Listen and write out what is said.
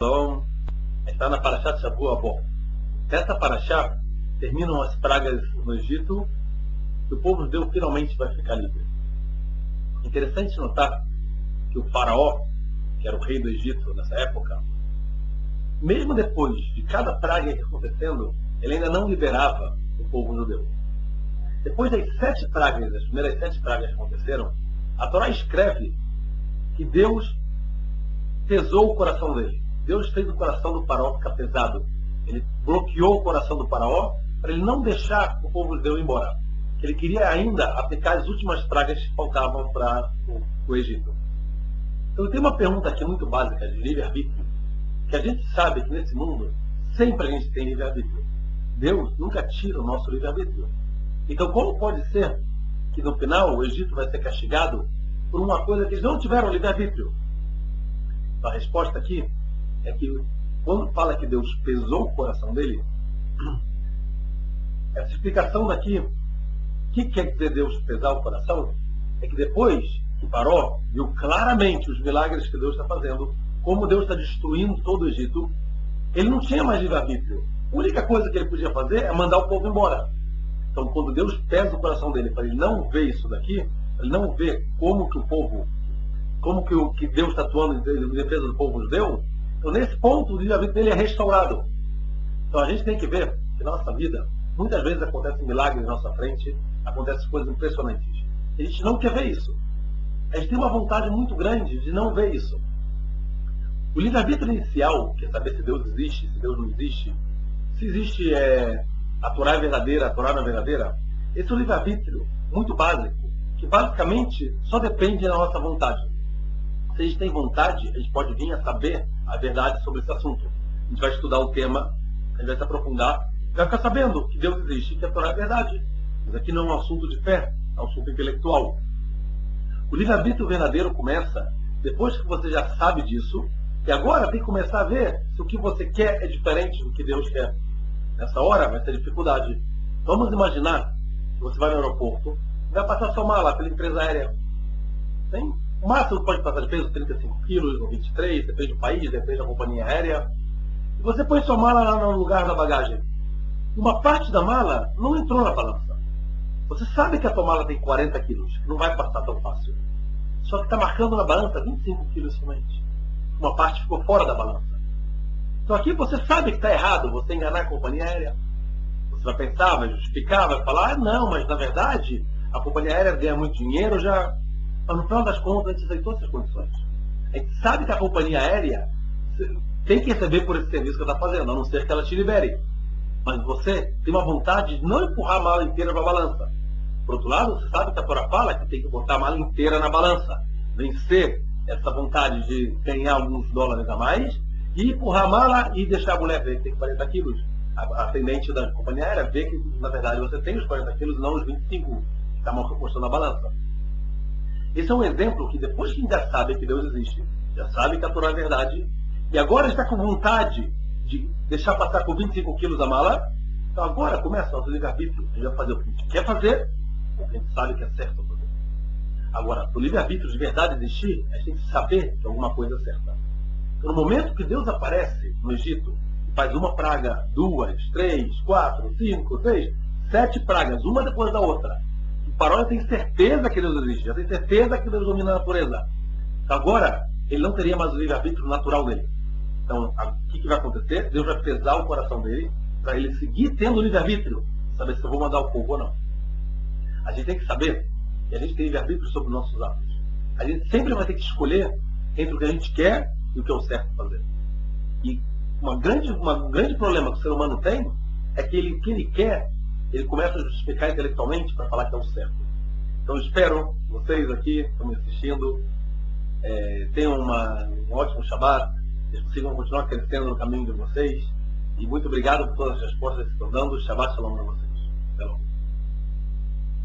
Então, está na Parashá de Shavuot Bo. Essa Parashá terminam as pragas no Egito e o povo judeu finalmente vai ficar livre. Interessante notar que o faraó, que era o rei do Egito nessa época, mesmo depois de cada praga acontecendo, ele ainda não liberava o povo judeu. Depois das 7 pragas, as primeiras 7 pragas que aconteceram, a Torá escreve que Deus pesou o coração dele. Deus fez o coração do faraó ficar pesado. Ele bloqueou o coração do faraó para ele não deixar o povo judeu ir embora. Ele queria ainda aplicar as últimas pragas que faltavam para o Egito. Então tem uma pergunta aqui muito básica de livre-arbítrio, que a gente sabe que nesse mundo sempre a gente tem livre-arbítrio. Deus nunca tira o nosso livre-arbítrio. Então como pode ser que no final o Egito vai ser castigado por uma coisa que eles não tiveram livre-arbítrio? Então, a resposta aqui é que quando fala que Deus pesou o coração dele, essa explicação daqui, o que quer dizer Deus pesar o coração? É que depois que Faraó viu claramente os milagres que Deus está fazendo, como Deus está destruindo todo o Egito, ele não tinha mais livre-arbítrio. A única coisa que ele podia fazer é mandar o povo embora. Então, quando Deus pesa o coração dele para ele não ver isso daqui, ele não ver como que o povo, como que Deus está atuando em defesa do povo judeu, então nesse ponto o livre-arbítrio dele é restaurado. Então a gente tem que ver que na nossa vida, muitas vezes acontecem milagres na nossa frente, acontecem coisas impressionantes. A gente não quer ver isso. A gente tem uma vontade muito grande de não ver isso. O livre-arbítrio inicial, que é saber se Deus existe, se Deus não existe, se existe a Torá é verdadeira, a Torá não é verdadeira, esse é um livre-arbítrio muito básico, que basicamente só depende da nossa vontade. Se a gente tem vontade, a gente pode vir a saber a verdade sobre esse assunto. A gente vai estudar o tema, a gente vai se aprofundar, e vai ficar sabendo que Deus existe e que a Torá é verdade. Mas aqui não é um assunto de fé, é um assunto intelectual. O livre-arbítrio verdadeiro começa depois que você já sabe disso, e agora tem que começar a ver se o que você quer é diferente do que Deus quer. Nessa hora vai ter dificuldade. Vamos imaginar que você vai no aeroporto e vai passar sua mala pela empresa aérea. Tem? O máximo pode passar de peso 35 quilos ou 23, depende do país, depende da companhia aérea. E você põe sua mala lá no lugar da bagagem. Uma parte da mala não entrou na balança. Você sabe que a sua mala tem 40 quilos, que não vai passar tão fácil. Só que está marcando na balança 25 quilos somente. Uma parte ficou fora da balança. Então aqui você sabe que está errado você enganar a companhia aérea. Você vai pensar, vai justificar, vai falar, não, mas na verdade a companhia aérea ganha muito dinheiro já. Mas no final das contas a gente aceitou essas condições. A gente sabe que a companhia aérea tem que receber por esse serviço que ela está fazendo, a não ser que ela te libere. Mas você tem uma vontade de não empurrar a mala inteira para a balança. Por outro lado, você sabe que a Torá fala que tem que botar a mala inteira na balança. Vencer essa vontade de ganhar alguns dólares a mais e empurrar a mala e deixar a mulher ver que tem 40 quilos. A atendente da companhia aérea vê que, na verdade, você tem os 40 quilos, não os 25 que está mostrando na balança. Esse é um exemplo que depois que a gente já sabe que Deus existe, já sabe que a Torá é verdade, e agora está com vontade de deixar passar com 25 quilos a mala, então agora começa o nosso livre-arbítrio. A gente vai fazer o que a gente quer fazer, o que a gente sabe que é certo fazer. Agora, para o livre-arbítrio de verdade existir, a gente tem que saber que alguma coisa é certa. Então, no momento que Deus aparece no Egito, e faz uma praga, 2, 3, 4, 5, 6, 7 pragas, uma depois da outra, o faraó tem certeza que Deus existe, já tem certeza que Deus domina a natureza. Agora, ele não teria mais o livre-arbítrio natural dele. Então, o que vai acontecer? Deus vai pesar o coração dele para ele seguir tendo o livre-arbítrio, saber se eu vou mandar o povo ou não. A gente tem que saber que a gente tem livre-arbítrio sobre os nossos atos. A gente sempre vai ter que escolher entre o que a gente quer e o que é o certo fazer. E um grande problema que o ser humano tem é que o que ele quer, ele começa a justificar intelectualmente para falar que é o certo. Então eu espero vocês aqui, que estão me assistindo, tenham um ótimo Shabbat, eles consigam continuar crescendo no caminho de vocês. E muito obrigado por todas as respostas que estão dando. Shabbat Shalom para vocês. Até logo.